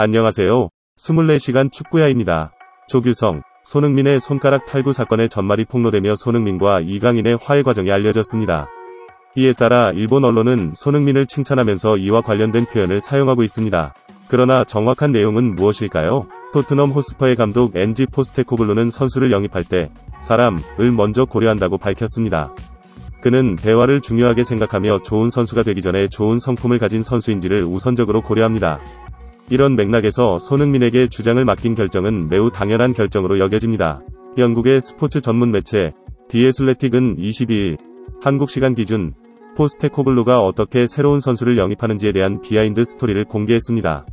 안녕하세요. 24시간 축구야입니다. 조규성, 손흥민의 손가락 탈구 사건의 전말이 폭로되며 손흥민과 이강인의 화해 과정이 알려졌습니다. 이에 따라 일본 언론은 손흥민을 칭찬하면서 이와 관련된 표현을 사용하고 있습니다. 그러나 정확한 내용은 무엇일까요? 토트넘 호스퍼의 감독 엔지 포스테코글루는 선수를 영입할 때 사람을 먼저 고려한다고 밝혔습니다. 그는 대화를 중요하게 생각하며 좋은 선수가 되기 전에 좋은 성품을 가진 선수인지를 우선적으로 고려합니다. 이런 맥락에서 손흥민에게 주장을 맡긴 결정은 매우 당연한 결정으로 여겨집니다. 영국의 스포츠 전문 매체 디 애슬레틱은 22일 한국 시간 기준 포스테코글루가 어떻게 새로운 선수를 영입하는지에 대한 비하인드 스토리를 공개했습니다.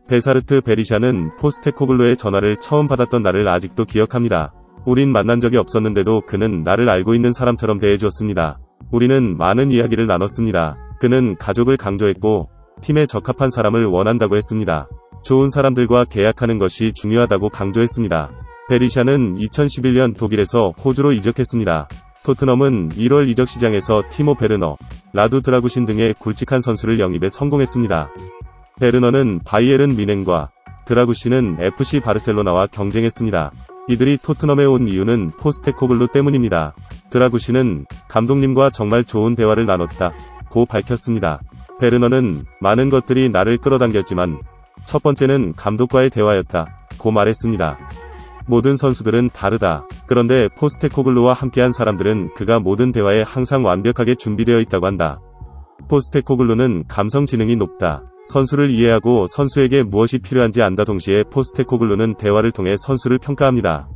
베사르트 베리샤는 포스테코글루의 전화를 처음 받았던 날을 아직도 기억합니다. 우린 만난 적이 없었는데도 그는 나를 알고 있는 사람처럼 대해주었습니다. 우리는 많은 이야기를 나눴습니다. 그는 가족을 강조했고 팀에 적합한 사람을 원한다고 했습니다. 좋은 사람들과 계약하는 것이 중요하다고 강조했습니다. 베리샤는 2011년 독일에서 호주로 이적했습니다. 토트넘은 1월 이적 시장에서 티모 베르너, 라두 드라구신 등의 굵직한 선수를 영입에 성공했습니다. 베르너는 바이에른 뮌헨과 드라구신은 FC 바르셀로나와 경쟁했습니다. 이들이 토트넘에 온 이유는 포스테코글루 때문입니다. 드라구신은 감독님과 정말 좋은 대화를 나눴다고 밝혔습니다. 베르너는 많은 것들이 나를 끌어당겼지만 첫 번째는 감독과의 대화였다고 말했습니다. 모든 선수들은 다르다. 그런데 포스테코글루와 함께한 사람들은 그가 모든 대화에 항상 완벽하게 준비되어 있다고 한다. 포스테코글루는 감성 지능이 높다. 선수를 이해하고 선수에게 무엇이 필요한지 안다. 동시에 포스테코글루는 대화를 통해 선수를 평가합니다.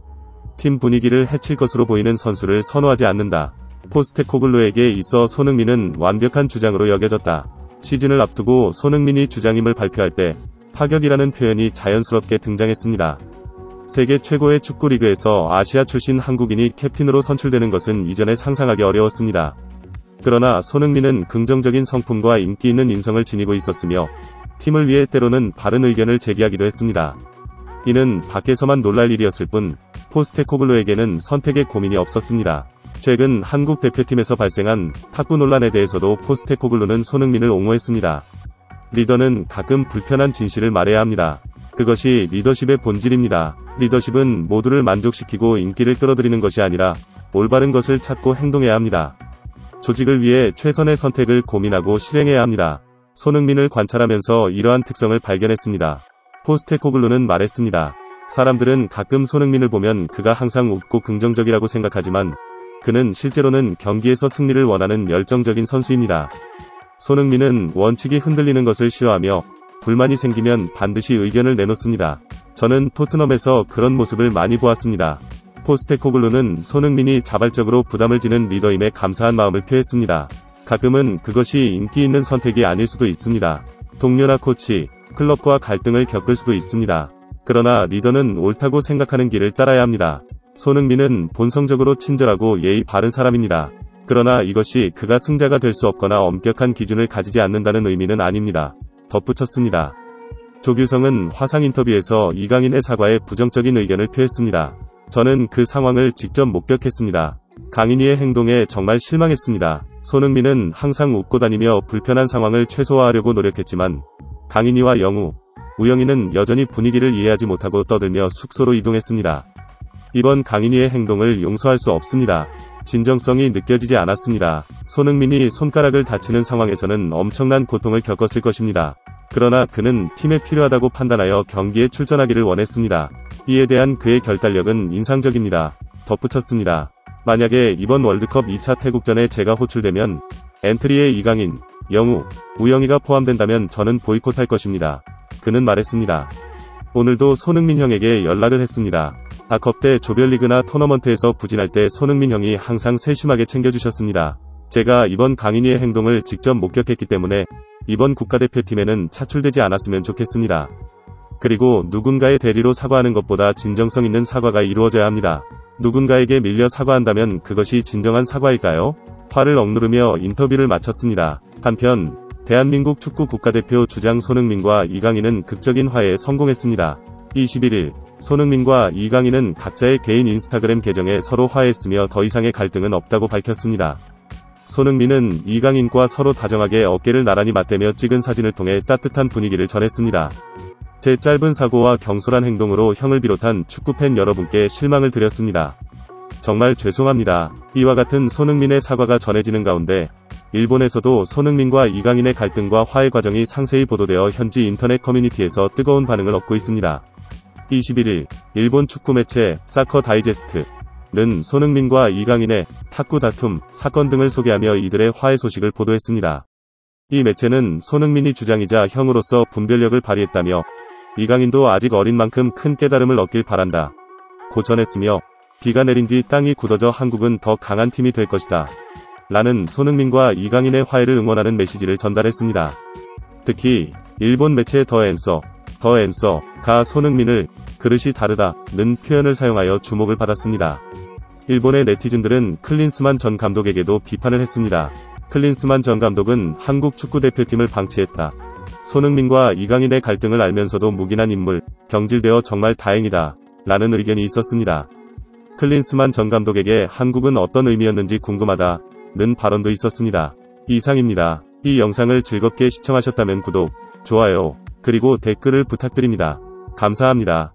팀 분위기를 해칠 것으로 보이는 선수를 선호하지 않는다. 포스테코글루에게 있어 손흥민은 완벽한 주장으로 여겨졌다. 시즌을 앞두고 손흥민이 주장임을 발표할 때 파격이라는 표현이 자연스럽게 등장했습니다. 세계 최고의 축구 리그에서 아시아 출신 한국인이 캡틴으로 선출되는 것은 이전에 상상하기 어려웠습니다. 그러나 손흥민은 긍정적인 성품과 인기 있는 인성을 지니고 있었으며 팀을 위해 때로는 바른 의견을 제기하기도 했습니다. 이는 밖에서만 놀랄 일이었을 뿐 포스테코글루에게는 선택에 고민이 없었습니다. 최근 한국 대표팀에서 발생한 탁구 논란에 대해서도 포스테코글루는 손흥민을 옹호했습니다. 리더는 가끔 불편한 진실을 말해야 합니다. 그것이 리더십의 본질입니다. 리더십은 모두를 만족시키고 인기를 끌어들이는 것이 아니라 올바른 것을 찾고 행동해야 합니다. 조직을 위해 최선의 선택을 고민하고 실행해야 합니다. 손흥민을 관찰하면서 이러한 특성을 발견했습니다. 포스테코글루는 말했습니다. 사람들은 가끔 손흥민을 보면 그가 항상 웃고 긍정적이라고 생각하지만 그는 실제로는 경기에서 승리를 원하는 열정적인 선수입니다. 손흥민은 원칙이 흔들리는 것을 싫어하며 불만이 생기면 반드시 의견을 내놓습니다. 저는 토트넘에서 그런 모습을 많이 보았습니다. 포스테코글루는 손흥민이 자발적으로 부담을 지는 리더임에 감사한 마음을 표했습니다. 가끔은 그것이 인기 있는 선택이 아닐 수도 있습니다. 동료나 코치, 클럽과 갈등을 겪을 수도 있습니다. 그러나 리더는 옳다고 생각하는 길을 따라야 합니다. 손흥민은 본성적으로 친절하고 예의 바른 사람입니다. 그러나 이것이 그가 승자가 될 수 없거나 엄격한 기준을 가지지 않는다는 의미는 아닙니다. 덧붙였습니다. 조규성은 화상 인터뷰에서 이강인의 사과에 부정적인 의견을 표했습니다. 저는 그 상황을 직접 목격했습니다. 강인이의 행동에 정말 실망했습니다. 손흥민은 항상 웃고 다니며 불편한 상황을 최소화하려고 노력했지만 강인이와 영우, 우영이는 여전히 분위기를 이해하지 못하고 떠들며 숙소로 이동했습니다. 이번 강인이의 행동을 용서할 수 없습니다. 진정성이 느껴지지 않았습니다. 손흥민이 손가락을 다치는 상황에서는 엄청난 고통을 겪었을 것입니다. 그러나 그는 팀에 필요하다고 판단하여 경기에 출전하기를 원했습니다. 이에 대한 그의 결단력은 인상적입니다. 덧붙였습니다. 만약에 이번 월드컵 2차 태국전에 제가 호출되면 엔트리에 이강인, 영우, 우영이가 포함된다면 저는 보이콧할 것입니다. 그는 말했습니다. 오늘도 손흥민 형에게 연락을 했습니다. 아컵 때 조별리그나 토너먼트에서 부진할 때 손흥민 형이 항상 세심하게 챙겨주셨습니다. 제가 이번 강인이의 행동을 직접 목격했기 때문에 이번 국가대표팀에는 차출되지 않았으면 좋겠습니다. 그리고 누군가의 대리로 사과하는 것보다 진정성 있는 사과가 이루어져야 합니다. 누군가에게 밀려 사과한다면 그것이 진정한 사과일까요? 화를 억누르며 인터뷰를 마쳤습니다. 한편 대한민국 축구 국가대표 주장 손흥민과 이강인은 극적인 화해에 성공했습니다. 21일 손흥민과 이강인은 각자의 개인 인스타그램 계정에 서로 화해했으며 더 이상의 갈등은 없다고 밝혔습니다. 손흥민은 이강인과 서로 다정하게 어깨를 나란히 맞대며 찍은 사진을 통해 따뜻한 분위기를 전했습니다. 제 짧은 사고와 경솔한 행동으로 형을 비롯한 축구팬 여러분께 실망을 드렸습니다. 정말 죄송합니다. 이와 같은 손흥민의 사과가 전해지는 가운데 일본에서도 손흥민과 이강인의 갈등과 화해 과정이 상세히 보도되어 현지 인터넷 커뮤니티에서 뜨거운 반응을 얻고 있습니다. 21일 일본 축구 매체 사커 다이제스트는 손흥민과 이강인의 탁구 다툼 사건 등을 소개하며 이들의 화해 소식을 보도했습니다. 이 매체는 손흥민이 주장이자 형으로서 분별력을 발휘했다며 이강인도 아직 어린 만큼 큰 깨달음을 얻길 바란다 고 전했으며 비가 내린 뒤 땅이 굳어져 한국은 더 강한 팀이 될 것이다 라는 손흥민과 이강인의 화해를 응원하는 메시지를 전달했습니다. 특히 일본 매체 더 앤서가 손흥민을 그릇이 다르다는 표현을 사용하여 주목을 받았습니다. 일본의 네티즌들은 클린스만 전 감독에게도 비판을 했습니다. 클린스만 전 감독은 한국 축구대표팀을 방치했다. 손흥민과 이강인의 갈등을 알면서도 묵인한 인물, 경질되어 정말 다행이다 라는 의견이 있었습니다. 클린스만 전 감독에게 한국은 어떤 의미였는지 궁금하다는 발언도 있었습니다. 이상입니다. 이 영상을 즐겁게 시청하셨다면 구독, 좋아요, 그리고 댓글을 부탁드립니다. 감사합니다.